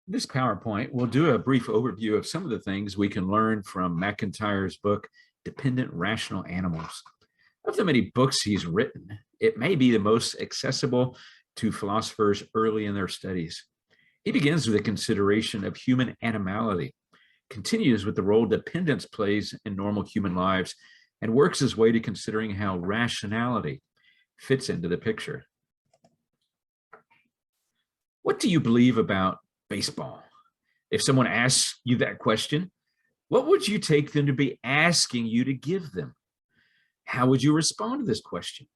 This PowerPoint will do a brief overview of some of the things we can learn from MacIntyre's book, Dependent Rational Animals. Of the many books he's written, it may be the most accessible to philosophers early in their studies. He begins with a consideration of human animality, continues with the role dependence plays in normal human lives, and works his way to considering how rationality fits into the picture. What do you believe about baseball? If someone asks you that question, what would you take them to be asking you to give them? How would you respond to this question?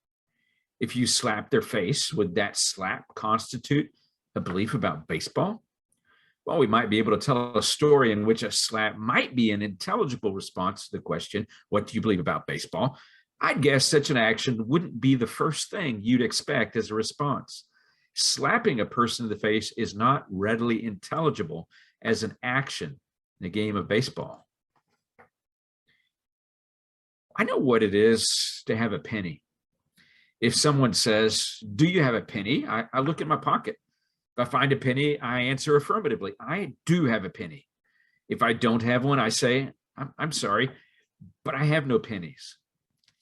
If you slap their face, would that slap constitute a belief about baseball? Well, we might be able to tell a story in which a slap might be an intelligible response to the question, what do you believe about baseball? I'd guess such an action wouldn't be the first thing you'd expect as a response. Slapping a person in the face is not readily intelligible as an action in a game of baseball. I know what it is to have a penny. If someone says, do you have a penny? I look in my pocket. If I find a penny, I answer affirmatively. I do have a penny. If I don't have one, I say, I'm sorry, but I have no pennies.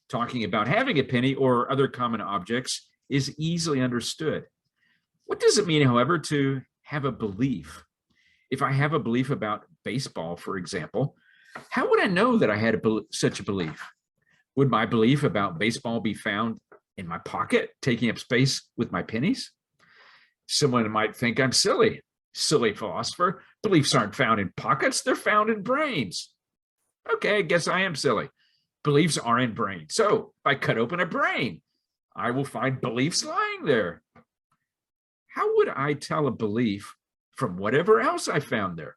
Talking about having a penny or other common objects is easily understood. What does it mean, however, to have a belief? If I have a belief about baseball, for example, how would I know that I had such a belief? Would my belief about baseball be found in my pocket, taking up space with my pennies? Someone might think I'm silly. Silly philosopher. Beliefs aren't found in pockets, they're found in brains. Okay, I guess I am silly. Beliefs are in brains. So if I cut open a brain, I will find beliefs lying there. How would I tell a belief from whatever else I found there?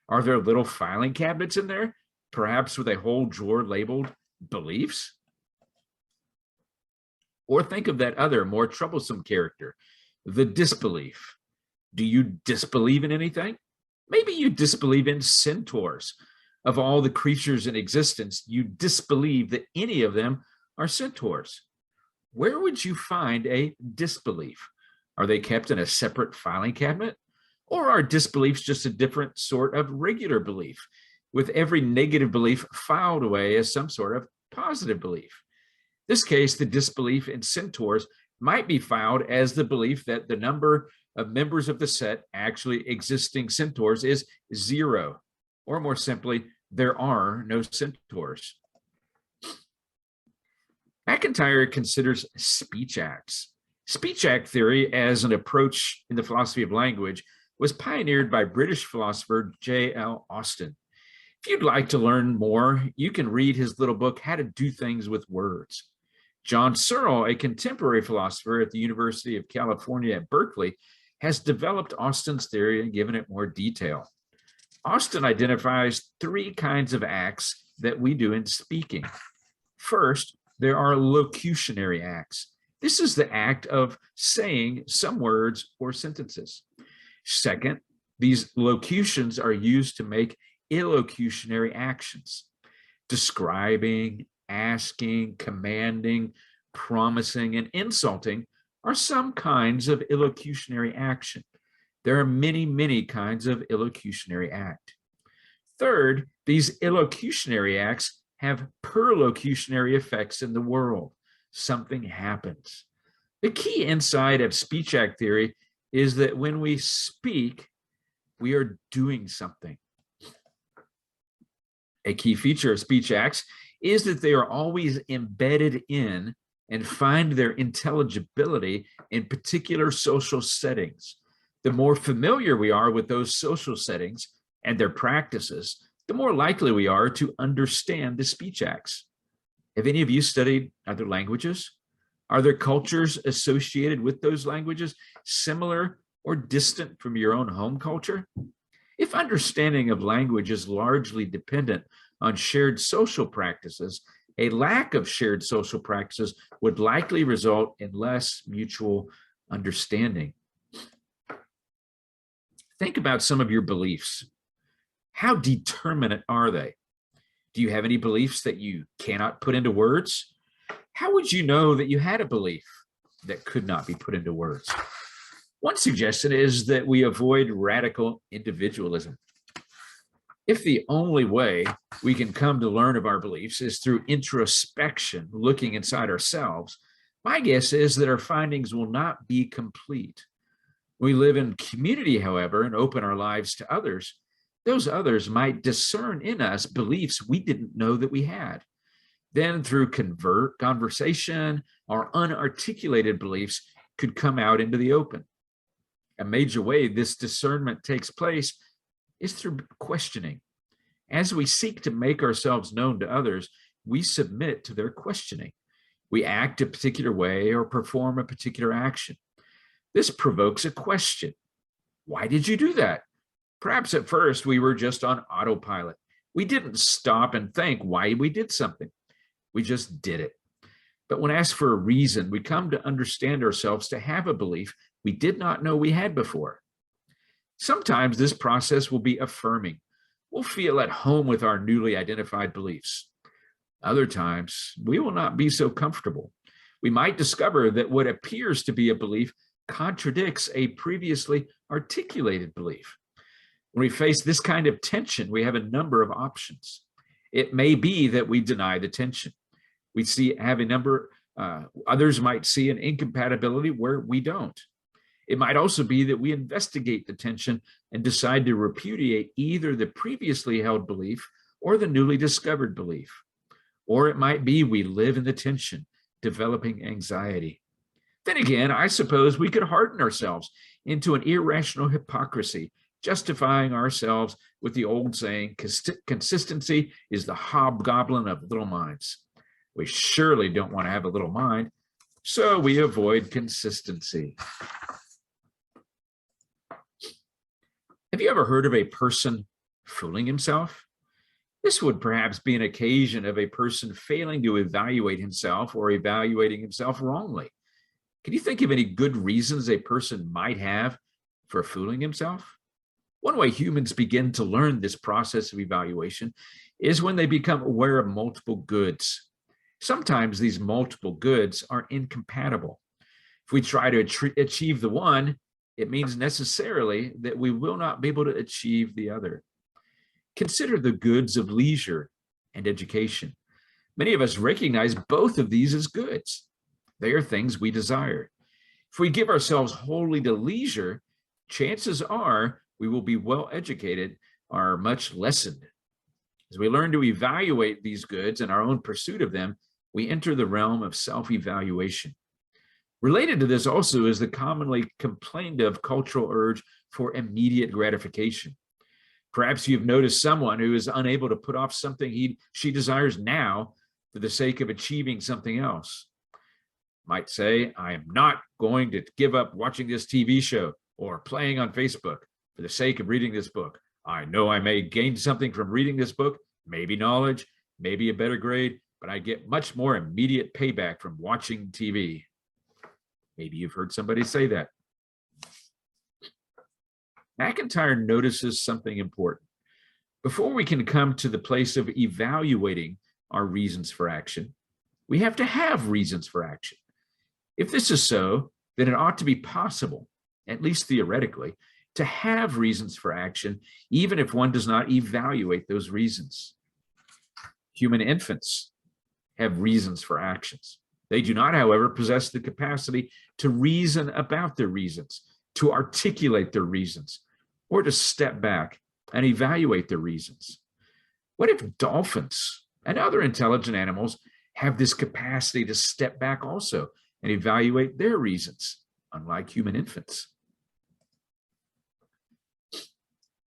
Are there little filing cabinets in there, perhaps with a whole drawer labeled beliefs? Or think of that other, more troublesome character, the disbelief. Do you disbelieve in anything? Maybe you disbelieve in centaurs. Of all the creatures in existence, you disbelieve that any of them are centaurs. Where would you find a disbelief? Are they kept in a separate filing cabinet? Or are disbeliefs just a different sort of regular belief, with every negative belief filed away as some sort of positive belief? In this case, the disbelief in centaurs might be filed as the belief that the number of members of the set actually existing centaurs is 0, or more simply, there are no centaurs. MacIntyre considers speech acts. Speech act theory as an approach in the philosophy of language was pioneered by British philosopher J.L. Austin. If you'd like to learn more, you can read his little book, How to Do Things with Words. John Searle, a contemporary philosopher at the University of California at Berkeley, has developed Austin's theory and given it more detail. Austin identifies 3 kinds of acts that we do in speaking. First, there are locutionary acts. This is the act of saying some words or sentences. Second, these locutions are used to make illocutionary actions, describing, asking, commanding, promising, and insulting are some kinds of illocutionary action. There are many, many kinds of illocutionary act. Third, these illocutionary acts have perlocutionary effects in the world. Something happens. The key insight of speech act theory is that when we speak, we are doing something. A key feature of speech acts is that they are always embedded in and find their intelligibility in particular social settings. The more familiar we are with those social settings and their practices, the more likely we are to understand the speech acts. Have any of you studied other languages? Are there cultures associated with those languages similar or distant from your own home culture? If understanding of language is largely dependent on shared social practices, a lack of shared social practices would likely result in less mutual understanding. Think about some of your beliefs. How determinate are they? Do you have any beliefs that you cannot put into words? How would you know that you had a belief that could not be put into words? One suggestion is that we avoid radical individualism. If the only way we can come to learn of our beliefs is through introspection, looking inside ourselves, my guess is that our findings will not be complete. When we live in community, however, and open our lives to others, those others might discern in us beliefs we didn't know that we had. Then through conversation, our unarticulated beliefs could come out into the open. A major way this discernment takes place is through questioning. As we seek to make ourselves known to others, we submit to their questioning. We act a particular way or perform a particular action. This provokes a question. Why did you do that? Perhaps at first we were just on autopilot. We didn't stop and think why we did something. We just did it. But when asked for a reason, we come to understand ourselves to have a belief we did not know we had before. Sometimes this process will be affirming. We'll feel at home with our newly identified beliefs. Other times, we will not be so comfortable. We might discover that what appears to be a belief contradicts a previously articulated belief. When we face this kind of tension, we have a number of options. It may be that we deny the tension. Others might see an incompatibility where we don't. It might also be that we investigate the tension and decide to repudiate either the previously held belief or the newly discovered belief. Or it might be we live in the tension, developing anxiety. Then again, I suppose we could harden ourselves into an irrational hypocrisy, justifying ourselves with the old saying, consistency is the hobgoblin of little minds. We surely don't want to have a little mind, so we avoid consistency. Have you ever heard of a person fooling himself? This would perhaps be an occasion of a person failing to evaluate himself or evaluating himself wrongly. Can you think of any good reasons a person might have for fooling himself? One way humans begin to learn this process of evaluation is when they become aware of multiple goods. Sometimes these multiple goods are incompatible. If we try to achieve the one, it means necessarily that we will not be able to achieve the other. Consider the goods of leisure and education. Many of us recognize both of these as goods. They are things we desire. If we give ourselves wholly to leisure, chances are we will be well educated or much lessened. As we learn to evaluate these goods in our own pursuit of them, we enter the realm of self-evaluation. Related to this also is the commonly complained of cultural urge for immediate gratification. Perhaps you've noticed someone who is unable to put off something she desires now for the sake of achieving something else. Might say, I am not going to give up watching this TV show or playing on Facebook for the sake of reading this book. I know I may gain something from reading this book, maybe knowledge, maybe a better grade, but I get much more immediate payback from watching TV. Maybe you've heard somebody say that. MacIntyre notices something important. Before we can come to the place of evaluating our reasons for action, we have to have reasons for action. If this is so, then it ought to be possible, at least theoretically, to have reasons for action, even if one does not evaluate those reasons. Human infants have reasons for actions. They do not, however, possess the capacity to reason about their reasons, to articulate their reasons, or to step back and evaluate their reasons. What if dolphins and other intelligent animals have this capacity to step back also and evaluate their reasons, unlike human infants?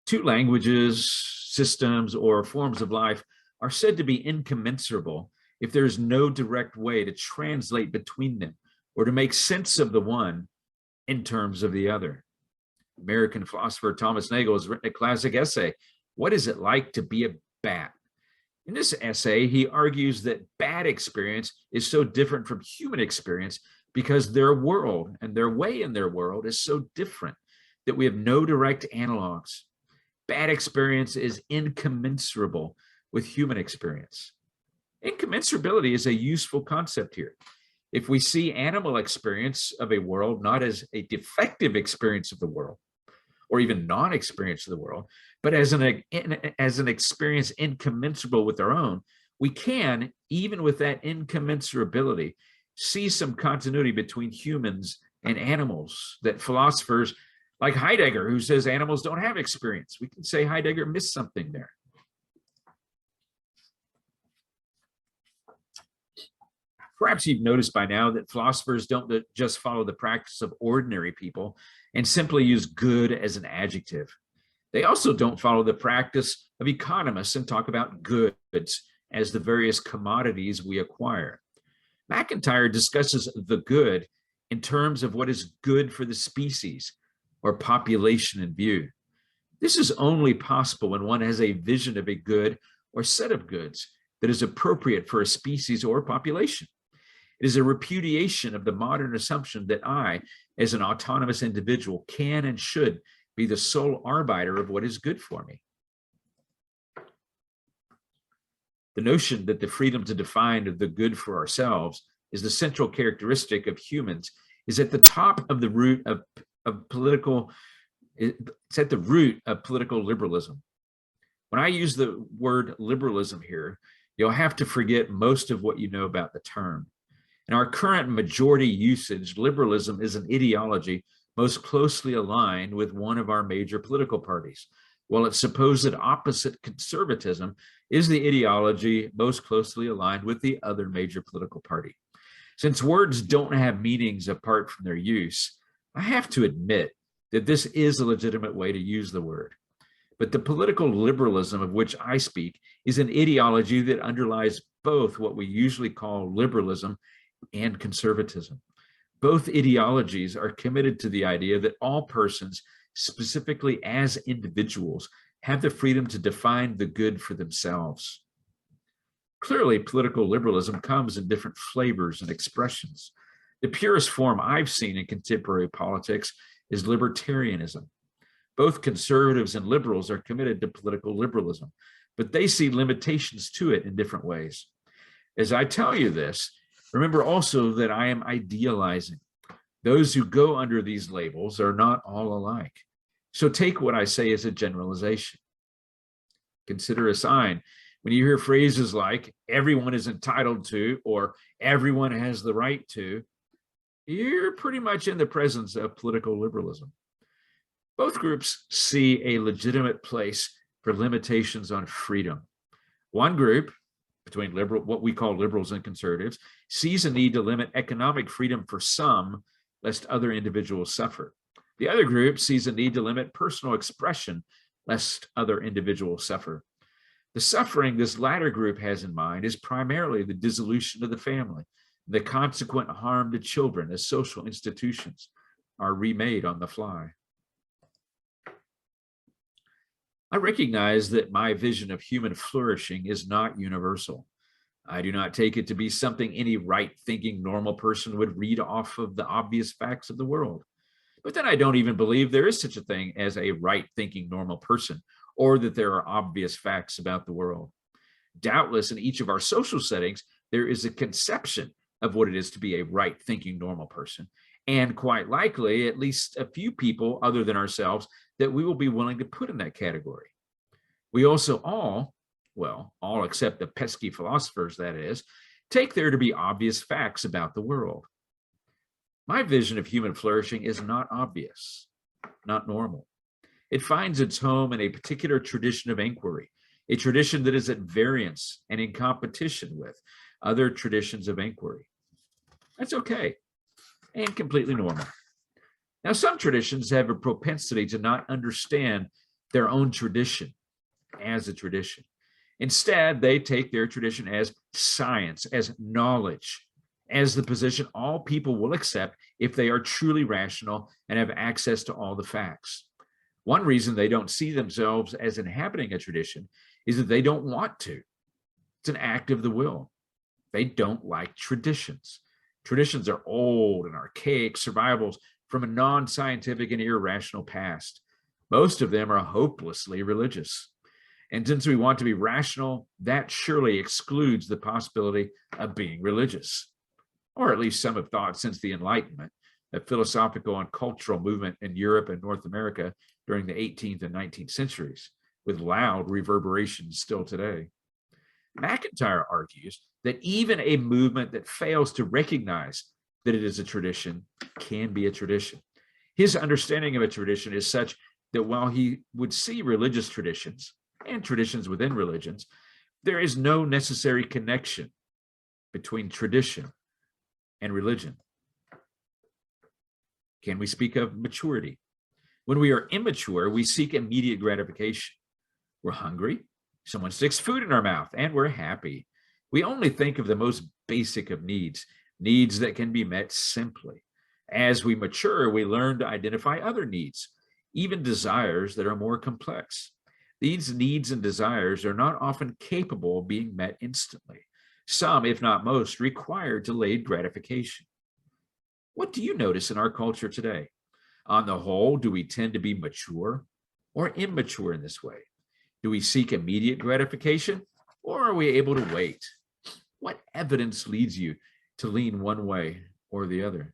Two languages, systems, or forms of life are said to be incommensurable if there is no direct way to translate between them or to make sense of the one in terms of the other. American philosopher Thomas Nagel has written a classic essay, What is it like to be a bat? In this essay, he argues that bat experience is so different from human experience because their world and their way in their world is so different that we have no direct analogs. Bat experience is incommensurable with human experience. Incommensurability is a useful concept here. If we see animal experience of a world not as a defective experience of the world, or even non-experience of the world, but as an experience incommensurable with our own, we can, even with that incommensurability, see some continuity between humans and animals that philosophers like Heidegger, who says animals don't have experience, we can say Heidegger missed something there. Perhaps you've noticed by now that philosophers don't just follow the practice of ordinary people and simply use good as an adjective. They also don't follow the practice of economists and talk about goods as the various commodities we acquire. MacIntyre discusses the good in terms of what is good for the species or population in view. This is only possible when one has a vision of a good or set of goods that is appropriate for a species or population. It is a repudiation of the modern assumption that I, as an autonomous individual, can and should be the sole arbiter of what is good for me. The notion that the freedom to define the good for ourselves is the central characteristic of humans is at the top of the root of political, it's at the root of political liberalism. When I use the word liberalism here, you'll have to forget most of what you know about the term. In our current majority usage, liberalism is an ideology most closely aligned with one of our major political parties, while its supposed opposite, conservatism, is the ideology most closely aligned with the other major political party. Since words don't have meanings apart from their use, I have to admit that this is a legitimate way to use the word. But the political liberalism of which I speak is an ideology that underlies both what we usually call liberalism and conservatism. Both ideologies are committed to the idea that all persons, specifically as individuals, have the freedom to define the good for themselves. Clearly, political liberalism comes in different flavors and expressions. The purest form I've seen in contemporary politics is libertarianism. Both conservatives and liberals are committed to political liberalism, but they see limitations to it in different ways. As I tell you this, remember also that I am idealizing. Those who go under these labels are not all alike. So take what I say as a generalization. Consider a sign. When you hear phrases like everyone is entitled to or everyone has the right to, you're pretty much in the presence of political liberalism. Both groups see a legitimate place for limitations on freedom. One group, between what we call liberals and conservatives, sees a need to limit economic freedom for some, lest other individuals suffer. The other group sees a need to limit personal expression, lest other individuals suffer. The suffering this latter group has in mind is primarily the dissolution of the family, the consequent harm to children as social institutions are remade on the fly. I recognize that my vision of human flourishing is not universal. I do not take it to be something any right-thinking normal person would read off of the obvious facts of the world. But then I don't even believe there is such a thing as a right-thinking normal person, or that there are obvious facts about the world. Doubtless, in each of our social settings, there is a conception of what it is to be a right-thinking normal person, and quite likely, at least a few people other than ourselves that we will be willing to put in that category. We also all except the pesky philosophers, that is, take there to be obvious facts about the world. My vision of human flourishing is not obvious, not normal. It finds its home in a particular tradition of inquiry, a tradition that is at variance and in competition with other traditions of inquiry. That's okay and completely normal. Now, some traditions have a propensity to not understand their own tradition as a tradition. Instead, they take their tradition as science, as knowledge, as the position all people will accept if they are truly rational and have access to all the facts. One reason they don't see themselves as inhabiting a tradition is that they don't want to. It's an act of the will. They don't like traditions. Traditions are old and archaic survivals from a non-scientific and irrational past. Most of them are hopelessly religious. And since we want to be rational, that surely excludes the possibility of being religious. or at least some have thought since the Enlightenment, a philosophical and cultural movement in Europe and North America during the 18th and 19th centuries, with loud reverberations still today. MacIntyre argues that even a movement that fails to recognize that it is a tradition can be a tradition. His understanding of a tradition is such that while he would see religious traditions and traditions within religions, there is no necessary connection between tradition and religion. Can we speak of maturity? When we are immature, we seek immediate gratification. We're hungry, someone sticks food in our mouth, and we're happy. We only think of the most basic of needs, needs that can be met simply. As we mature, we learn to identify other needs, even desires that are more complex. These needs and desires are not often capable of being met instantly. Some, if not most, require delayed gratification. What do you notice in our culture today? On the whole, do we tend to be mature or immature in this way? Do we seek immediate gratification, or are we able to wait? What evidence leads you to lean one way or the other?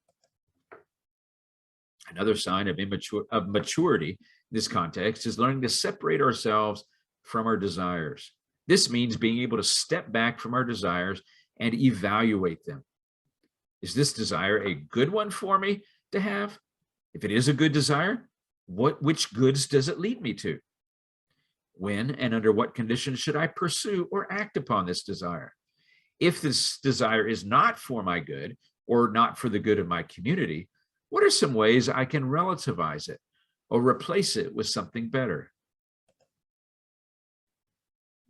Another sign of maturity in this context is learning to separate ourselves from our desires. This means being able to step back from our desires and evaluate them. Is this desire a good one for me to have? If it is a good desire, which goods does it lead me to? When and under what conditions should I pursue or act upon this desire? If this desire is not for my good or not for the good of my community, what are some ways I can relativize it or replace it with something better?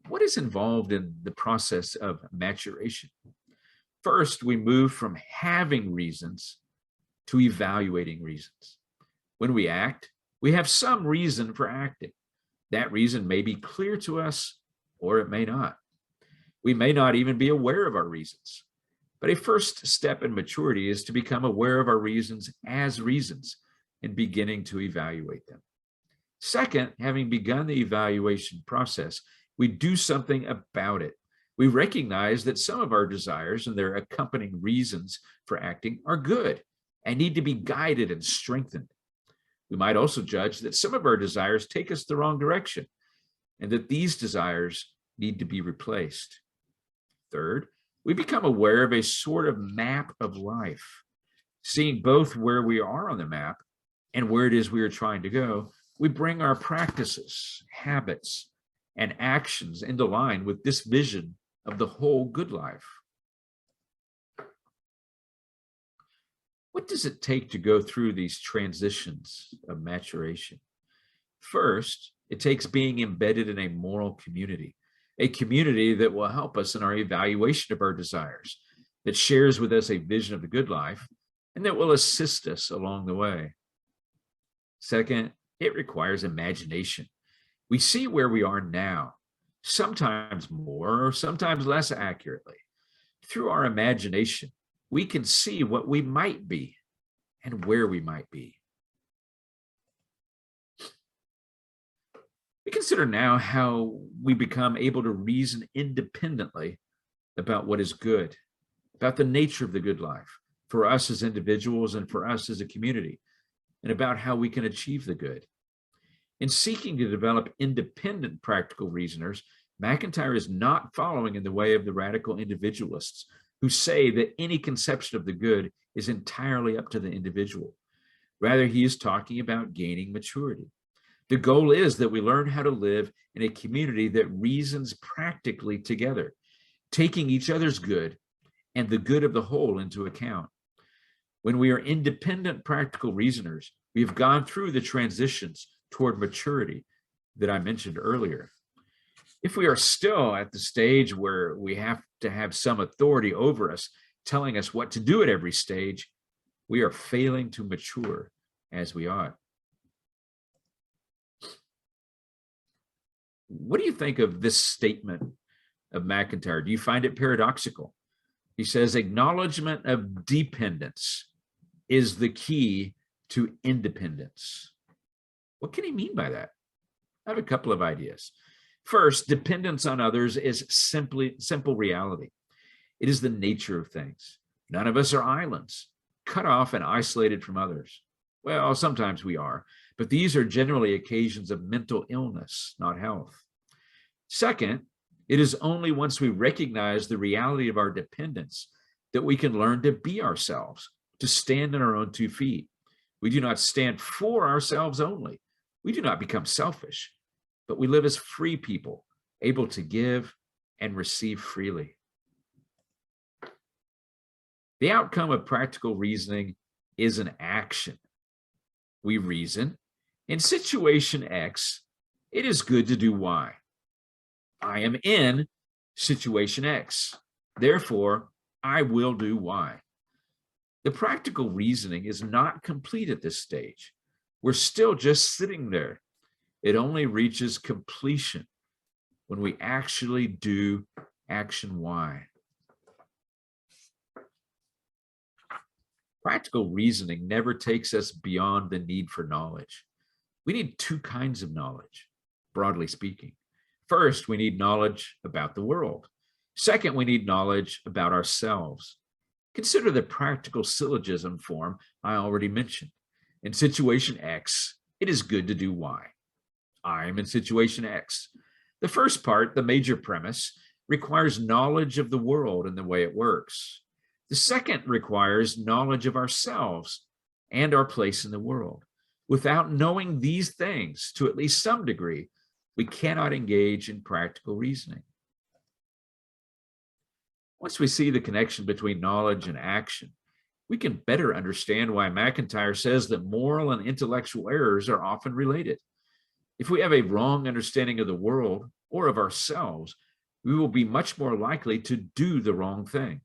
What is involved in the process of maturation? First, we move from having reasons to evaluating reasons. When we act, we have some reason for acting. That reason may be clear to us, or it may not. We may not even be aware of our reasons. But a first step in maturity is to become aware of our reasons as reasons and beginning to evaluate them. Second, having begun the evaluation process, we do something about it. We recognize that some of our desires and their accompanying reasons for acting are good and need to be guided and strengthened. We might also judge that some of our desires take us the wrong direction and that these desires need to be replaced. Third, we become aware of a sort of map of life. Seeing both where we are on the map and where it is we are trying to go, we bring our practices, habits, and actions into line with this vision of the whole good life. What does it take to go through these transitions of maturation? First, it takes being embedded in a moral community, a community that will help us in our evaluation of our desires, that shares with us a vision of the good life, and that will assist us along the way. Second, it requires imagination. We see where we are now, sometimes more or sometimes less accurately. Through our imagination, we can see what we might be and where we might be. We consider now how we become able to reason independently about what is good, about the nature of the good life for us as individuals and for us as a community, and about how we can achieve the good. In seeking to develop independent practical reasoners, MacIntyre is not following in the way of the radical individualists who say that any conception of the good is entirely up to the individual. Rather, he is talking about gaining maturity. The goal is that we learn how to live in a community that reasons practically together, taking each other's good and the good of the whole into account. When we are independent practical reasoners, we have gone through the transitions toward maturity that I mentioned earlier. If we are still at the stage where we have to have some authority over us, telling us what to do at every stage, we are failing to mature as we ought. What do you think of this statement of MacIntyre? Do you find it paradoxical? He says, acknowledgement of dependence is the key to independence. What can he mean by that? I have a couple of ideas. First, dependence on others is simple reality. It is the nature of things. None of us are islands, cut off and isolated from others. Well, sometimes we are, but these are generally occasions of mental illness, not health. Second, it is only once we recognize the reality of our dependence that we can learn to be ourselves, to stand on our own 2 feet. We do not stand for ourselves only. We do not become selfish, but we live as free people, able to give and receive freely. The outcome of practical reasoning is an action. We reason, in situation X, it is good to do Y. I am in situation X. Therefore, I will do Y. The practical reasoning is not complete at this stage. We're still just sitting there. It only reaches completion when we actually do action Y. Practical reasoning never takes us beyond the need for knowledge. We need 2 kinds of knowledge, broadly speaking. First, we need knowledge about the world. Second, we need knowledge about ourselves. Consider the practical syllogism form I already mentioned. In situation X, it is good to do Y. I am in situation X. The first part, the major premise, requires knowledge of the world and the way it works. The second requires knowledge of ourselves and our place in the world. Without knowing these things to at least some degree, we cannot engage in practical reasoning. Once we see the connection between knowledge and action, we can better understand why MacIntyre says that moral and intellectual errors are often related. If we have a wrong understanding of the world or of ourselves, we will be much more likely to do the wrong thing.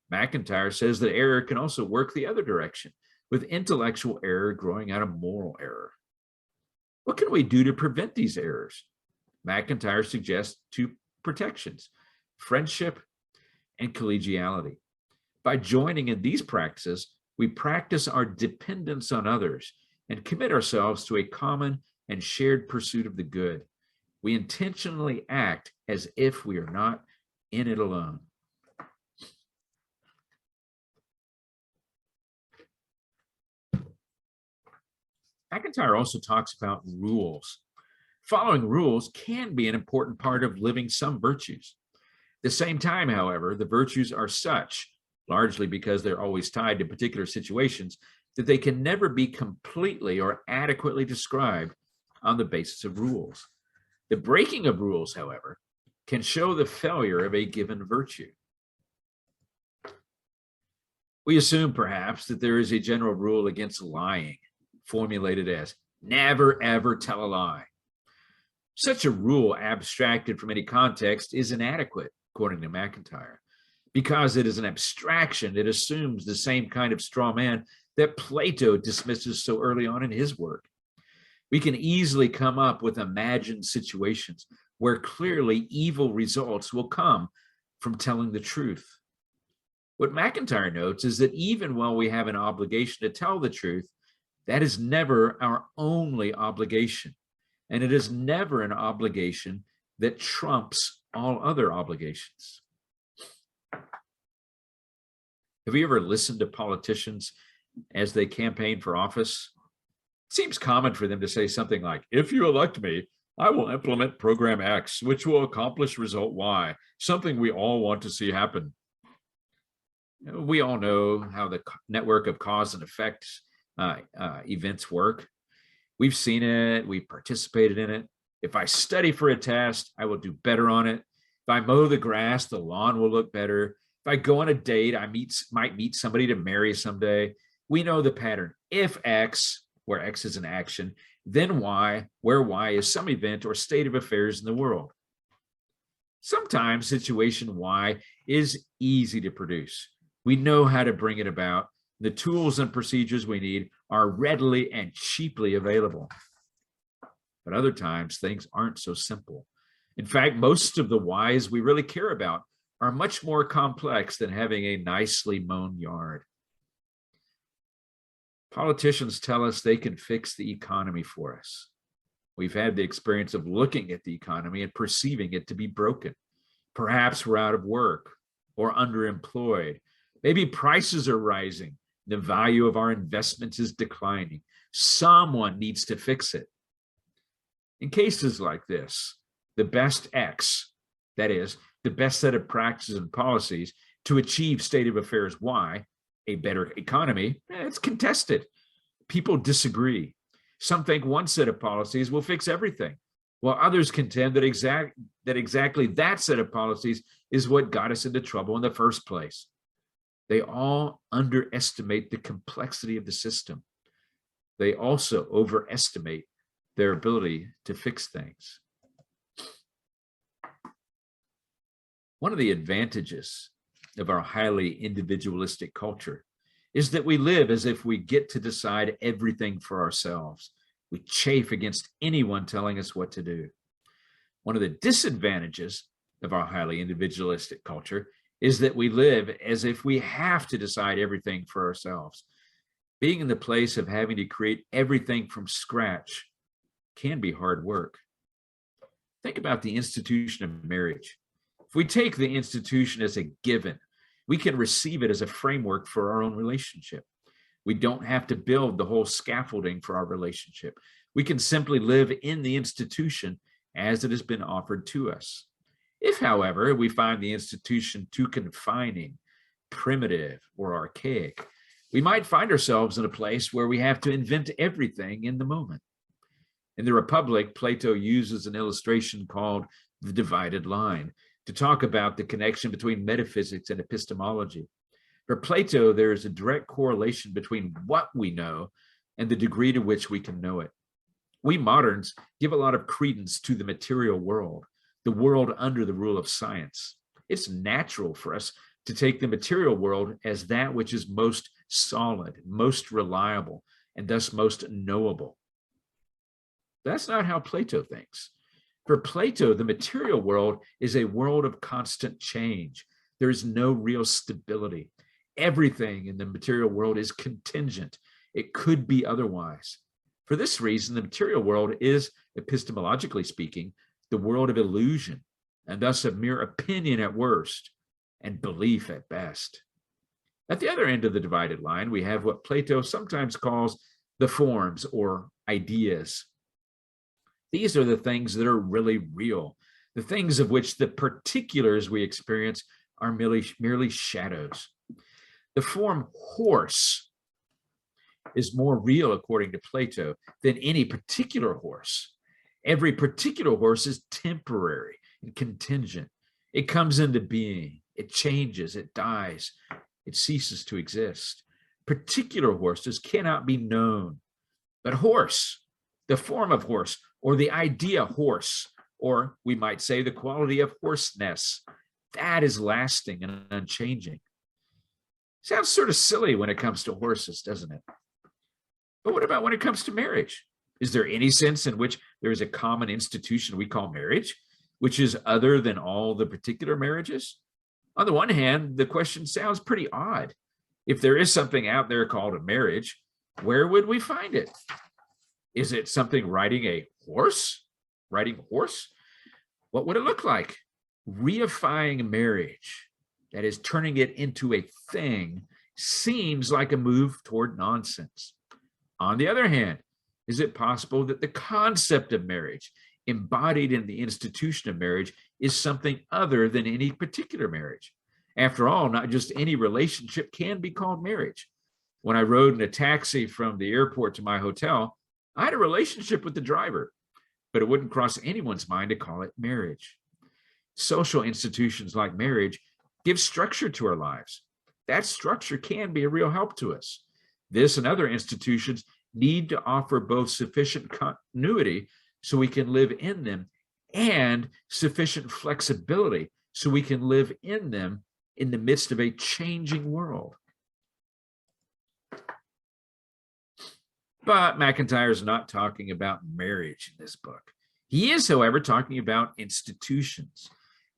MacIntyre says that error can also work the other direction, with intellectual error growing out of moral error. What can we do to prevent these errors? MacIntyre suggests 2 protections: friendship and collegiality. By joining in these practices, we practice our dependence on others and commit ourselves to a common and shared pursuit of the good. We intentionally act as if we are not in it alone. MacIntyre also talks about rules. Following rules can be an important part of living some virtues. At the same time, however, the virtues are such, largely because they're always tied to particular situations, that they can never be completely or adequately described on the basis of rules. The breaking of rules, however, can show the failure of a given virtue. We assume, perhaps, that there is a general rule against lying, formulated as never ever tell a lie. Such a rule, abstracted from any context, is inadequate, according to MacIntyre, because it is an abstraction. It assumes the same kind of straw man that Plato dismisses so early on in his work. We can easily come up with imagined situations where clearly evil results will come from telling the truth. What MacIntyre notes is that even while we have an obligation to tell the truth, that is never our only obligation, and it is never an obligation that trumps all other obligations. Have you ever listened to politicians as they campaign for office? It seems common for them to say something like, if you elect me, I will implement program X, which will accomplish result Y, something we all want to see happen. We all know how the network of cause and effect events work. We've seen it, we've participated in it. If I study for a test, I will do better on it. If I mow the grass, the lawn will look better. If I go on a date, I might meet somebody to marry someday. We know the pattern. If X, where X is an action, then Y, where Y is some event or state of affairs in the world. Sometimes situation Y is easy to produce. We know how to bring it about. The tools and procedures we need are readily and cheaply available. But other times, things aren't so simple. In fact, most of the whys we really care about are much more complex than having a nicely mown yard. Politicians tell us they can fix the economy for us. We've had the experience of looking at the economy and perceiving it to be broken. Perhaps we're out of work or underemployed. Maybe prices are rising. The value of our investments is declining. Someone needs to fix it. In cases like this, the best X, that is, the best set of practices and policies to achieve state of affairs Y, a better economy, it's contested. People disagree. Some think one set of policies will fix everything, while others contend that exactly that set of policies is what got us into trouble in the first place. They all underestimate the complexity of the system. They also overestimate their ability to fix things. One of the advantages of our highly individualistic culture is that we live as if we get to decide everything for ourselves. We chafe against anyone telling us what to do. One of the disadvantages of our highly individualistic culture is that we live as if we have to decide everything for ourselves. Being in the place of having to create everything from scratch can be hard work. Think about the institution of marriage. If we take the institution as a given, we can receive it as a framework for our own relationship. We don't have to build the whole scaffolding for our relationship. We can simply live in the institution as it has been offered to us. If, however, we find the institution too confining, primitive, or archaic, we might find ourselves in a place where we have to invent everything in the moment. In the Republic, Plato uses an illustration called the divided line to talk about the connection between metaphysics and epistemology. For Plato, there is a direct correlation between what we know and the degree to which we can know it. We moderns give a lot of credence to the material world, the world under the rule of science. It's natural for us to take the material world as that which is most solid, most reliable, and thus most knowable. That's not how Plato thinks. For Plato, the material world is a world of constant change. There is no real stability. Everything in the material world is contingent. It could be otherwise. For this reason, the material world is, epistemologically speaking, the world of illusion, and thus of mere opinion at worst and belief at best. At the other end of the divided line, we have what Plato sometimes calls the forms or ideas. These are the things that are really real, the things of which the particulars we experience are merely shadows. The form horse is more real, according to Plato, than any particular horse. Every particular horse is temporary and contingent. It comes into being, it changes, it dies, it ceases to exist. Particular horses cannot be known, but horse, the form of horse, or the idea horse, or we might say the quality of horseness, that is lasting and unchanging. Sounds sort of silly when it comes to horses, doesn't it? But what about when it comes to marriage? Is there any sense in which there is a common institution we call marriage, which is other than all the particular marriages? On the one hand, the question sounds pretty odd. If there is something out there called a marriage, where would we find it? Is it something riding a horse? Riding a horse? What would it look like? Reifying marriage, that is, turning it into a thing, seems like a move toward nonsense. On the other hand, is it possible that the concept of marriage, embodied in the institution of marriage, is something other than any particular marriage? After all, not just any relationship can be called marriage. When I rode in a taxi from the airport to my hotel, I had a relationship with the driver, but it wouldn't cross anyone's mind to call it marriage. Social institutions like marriage give structure to our lives. That structure can be a real help to us. This and other institutions need to offer both sufficient continuity so we can live in them and sufficient flexibility so we can live in them in the midst of a changing world. But MacIntyre is not talking about marriage in this book. He is, however, talking about institutions.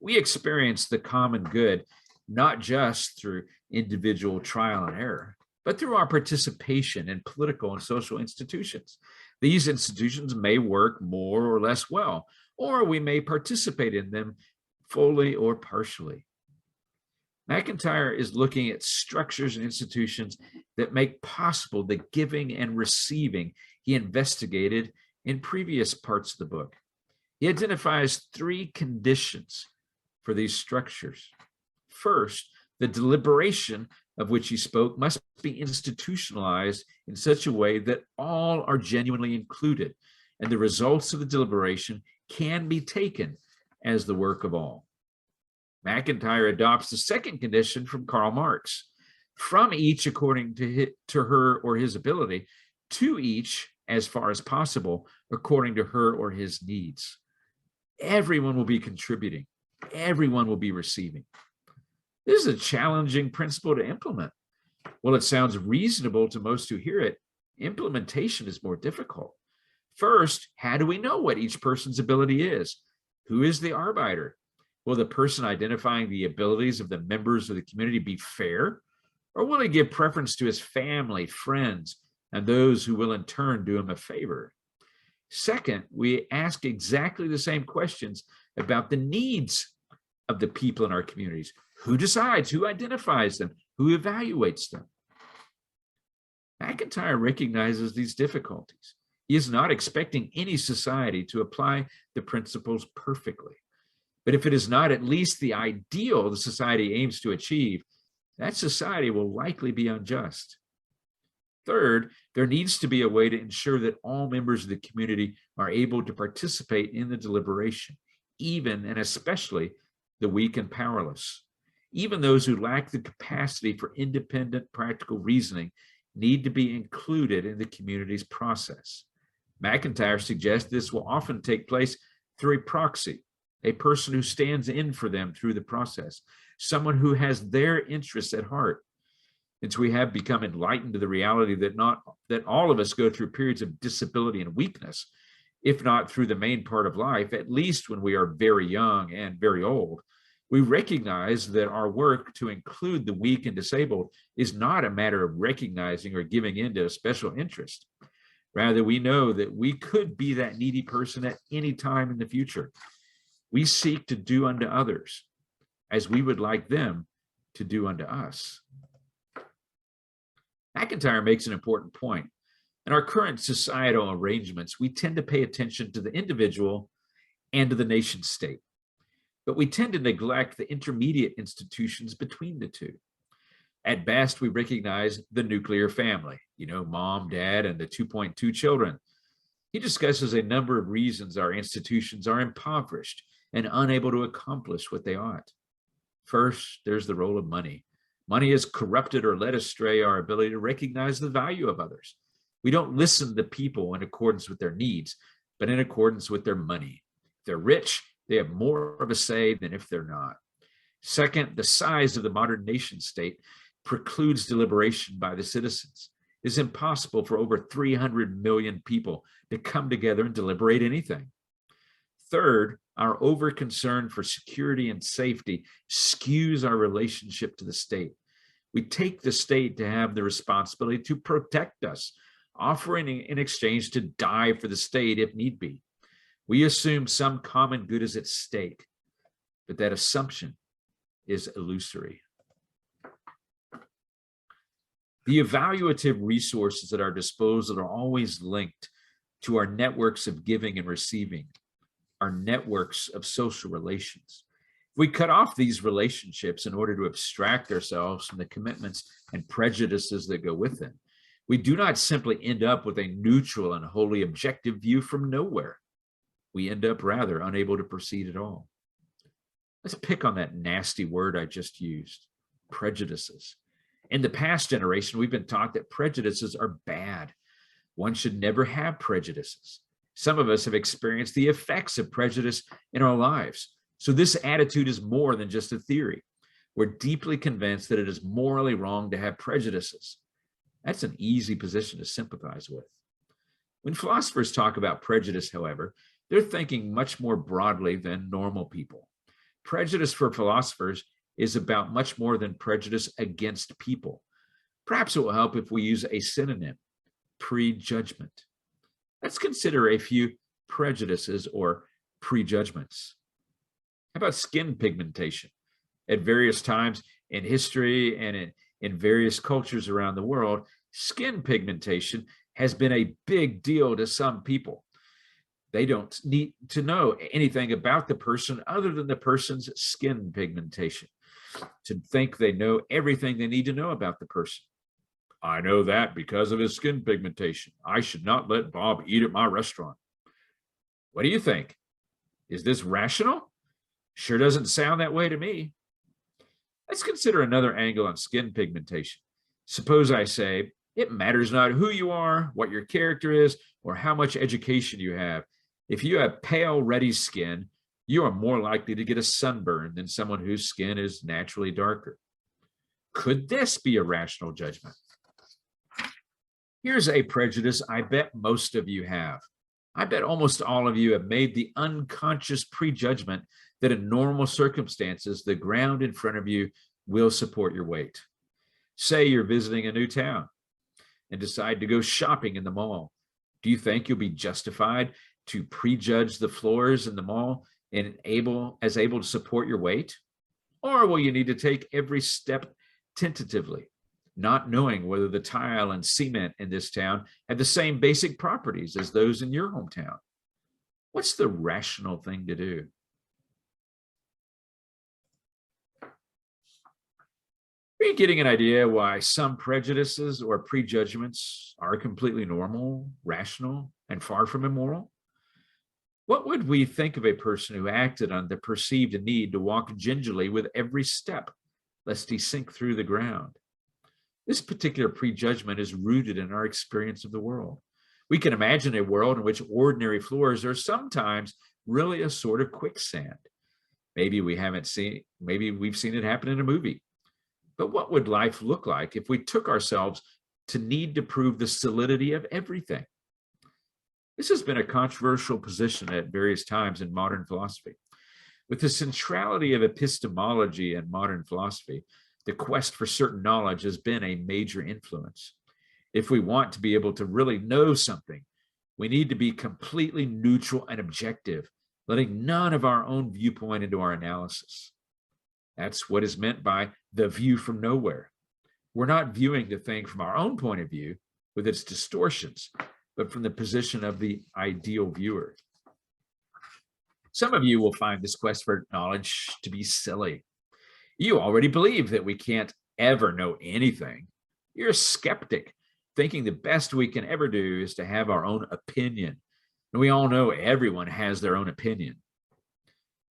We experience the common good not just through individual trial and error, but through our participation in political and social institutions. These institutions may work more or less well, or we may participate in them fully or partially. MacIntyre is looking at structures and institutions that make possible the giving and receiving he investigated in previous parts of the book. He identifies three conditions for these structures. First, the deliberation of which he spoke must be institutionalized in such a way that all are genuinely included, and the results of the deliberation can be taken as the work of all. MacIntyre adopts the second condition from Karl Marx: from each according to her or his ability, to each as far as possible according to her or his needs. Everyone will be contributing. Everyone will be receiving. This is a challenging principle to implement. While it sounds reasonable to most who hear it, implementation is more difficult. First, how do we know what each person's ability is? Who is the arbiter? Will the person identifying the abilities of the members of the community be fair? Or will he give preference to his family, friends, and those who will in turn do him a favor? Second, we ask exactly the same questions about the needs of the people in our communities. Who decides? Who identifies them? Who evaluates them? MacIntyre recognizes these difficulties. He is not expecting any society to apply the principles perfectly. But if it is not at least the ideal the society aims to achieve, that society will likely be unjust. Third, there needs to be a way to ensure that all members of the community are able to participate in the deliberation, even and especially the weak and powerless. Even those who lack the capacity for independent practical reasoning need to be included in the community's process. MacIntyre suggests this will often take place through a proxy, a person who stands in for them through the process, someone who has their interests at heart. Since we have become enlightened to the reality that all of us go through periods of disability and weakness, if not through the main part of life, at least when we are very young and very old, we recognize that our work to include the weak and disabled is not a matter of recognizing or giving in to a special interest. Rather, we know that we could be that needy person at any time in the future. We seek to do unto others as we would like them to do unto us. MacIntyre makes an important point. In our current societal arrangements, we tend to pay attention to the individual and to the nation state, but we tend to neglect the intermediate institutions between the two. At best, we recognize the nuclear family, mom, dad, and the 2.2 children. He discusses a number of reasons our institutions are impoverished and unable to accomplish what they ought. First, there's the role of money. Money has corrupted or led astray our ability to recognize the value of others. We don't listen to people in accordance with their needs, but in accordance with their money. If they're rich, they have more of a say than if they're not. Second, the size of the modern nation state precludes deliberation by the citizens. It's impossible for over 300 million people to come together and deliberate anything. Third, our over-concern for security and safety skews our relationship to the state. We take the state to have the responsibility to protect us, offering in exchange to die for the state if need be. We assume some common good is at stake, but that assumption is illusory. The evaluative resources at our disposal are always linked to our networks of giving and receiving, our networks of social relations. If we cut off these relationships in order to abstract ourselves from the commitments and prejudices that go with them, we do not simply end up with a neutral and wholly objective view from nowhere. We end up rather unable to proceed at all. Let's pick on that nasty word I just used, prejudices. In the past generation, we've been taught that prejudices are bad. One should never have prejudices. Some of us have experienced the effects of prejudice in our lives. So this attitude is more than just a theory. We're deeply convinced that it is morally wrong to have prejudices. That's an easy position to sympathize with. When philosophers talk about prejudice, however, they're thinking much more broadly than normal people. Prejudice for philosophers is about much more than prejudice against people. Perhaps it will help if we use a synonym, prejudgment. Let's consider a few prejudices or prejudgments. How about skin pigmentation? At various times, In history and in various cultures around the world, skin pigmentation has been a big deal to some people. They don't need to know anything about the person other than the person's skin pigmentation to think they know everything they need to know about the person. I know that because of his skin pigmentation. I should not let Bob eat at my restaurant. What do you think? Is this rational? Sure doesn't sound that way to me. Let's consider another angle on skin pigmentation. Suppose I say, it matters not who you are, what your character is, or how much education you have. If you have pale, reddy skin, you are more likely to get a sunburn than someone whose skin is naturally darker. Could this be a rational judgment? Here's a prejudice I bet most of you have. I bet almost all of you have made the unconscious prejudgment that in normal circumstances, the ground in front of you will support your weight. Say you're visiting a new town and decide to go shopping in the mall. Do you think you'll be justified to prejudge the floors in the mall and able to support your weight? Or will you need to take every step tentatively, not knowing whether the tile and cement in this town have the same basic properties as those in your hometown? What's the rational thing to do? Are you getting an idea why some prejudices or prejudgments are completely normal, rational, and far from immoral? What would we think of a person who acted on the perceived need to walk gingerly with every step, lest he sink through the ground? This particular prejudgment is rooted in our experience of the world. We can imagine a world in which ordinary floors are sometimes really a sort of quicksand. Maybe we've seen it happen in a movie. But what would life look like if we took ourselves to need to prove the solidity of everything? This has been a controversial position at various times in modern philosophy. With the centrality of epistemology in modern philosophy, the quest for certain knowledge has been a major influence. If we want to be able to really know something, we need to be completely neutral and objective, letting none of our own viewpoint into our analysis. That's what is meant by the view from nowhere. We're not viewing the thing from our own point of view with its distortions, but from the position of the ideal viewer. Some of you will find this quest for knowledge to be silly. You already believe that we can't ever know anything. You're a skeptic, thinking the best we can ever do is to have our own opinion. And we all know everyone has their own opinion.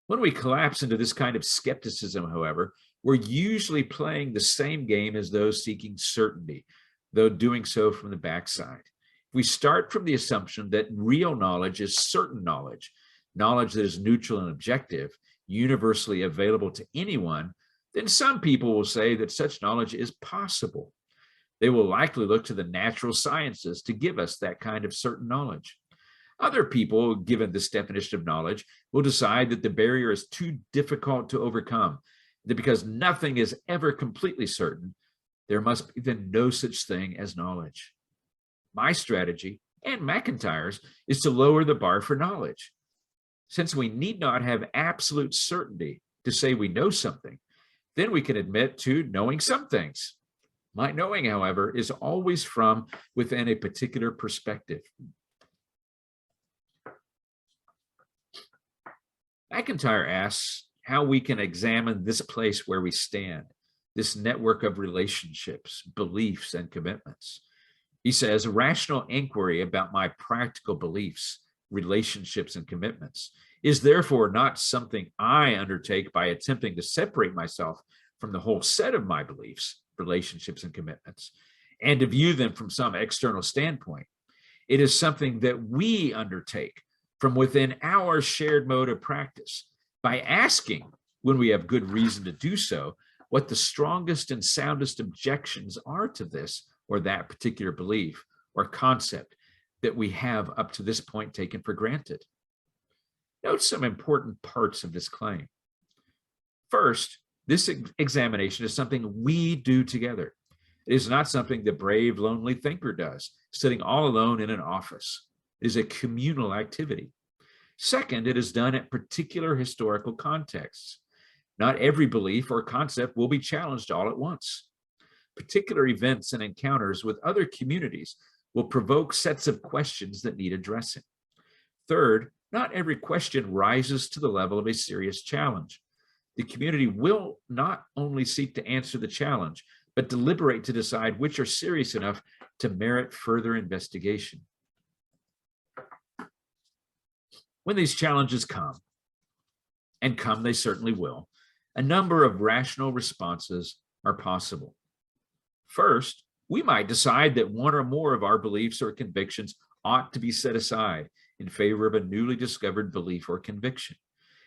When we collapse into this kind of skepticism, however, we're usually playing the same game as those seeking certainty, though doing so from the backside. We start from the assumption that real knowledge is certain knowledge, knowledge that is neutral and objective, universally available to anyone, then some people will say that such knowledge is possible. They will likely look to the natural sciences to give us that kind of certain knowledge. Other people, given this definition of knowledge, will decide that the barrier is too difficult to overcome, that because nothing is ever completely certain, there must be then no such thing as knowledge. My strategy, and MacIntyre's, is to lower the bar for knowledge. Since we need not have absolute certainty to say we know something, then we can admit to knowing some things. My knowing, however, is always from within a particular perspective. MacIntyre asks how we can examine this place where we stand, this network of relationships, beliefs, and commitments. He says, rational inquiry about my practical beliefs, relationships, and commitments is therefore not something I undertake by attempting to separate myself from the whole set of my beliefs, relationships, and commitments, and to view them from some external standpoint. It is something that we undertake from within our shared mode of practice by asking, when we have good reason to do so, what the strongest and soundest objections are to this or that particular belief or concept that we have up to this point taken for granted. Note some important parts of this claim. First, this examination is something we do together. It is not something the brave, lonely thinker does, sitting all alone in an office. It is a communal activity. Second, it is done at particular historical contexts. Not every belief or concept will be challenged all at once. Particular events and encounters with other communities will provoke sets of questions that need addressing. Third, not every question rises to the level of a serious challenge. The community will not only seek to answer the challenge, but deliberate to decide which are serious enough to merit further investigation. When these challenges come, and come they certainly will, a number of rational responses are possible. First, we might decide that one or more of our beliefs or convictions ought to be set aside in favor of a newly discovered belief or conviction.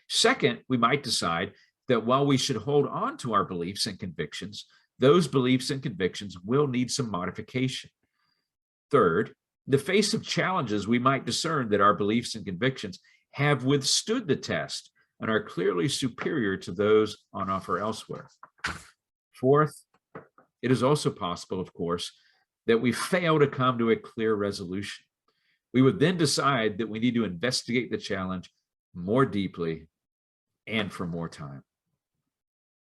Second, we might decide that while we should hold on to our beliefs and convictions, those beliefs and convictions will need some modification. Third, in the face of challenges, we might discern that our beliefs and convictions have withstood the test and are clearly superior to those on offer elsewhere. Fourth, it is also possible, of course, that we fail to come to a clear resolution. We would then decide that we need to investigate the challenge more deeply and for more time.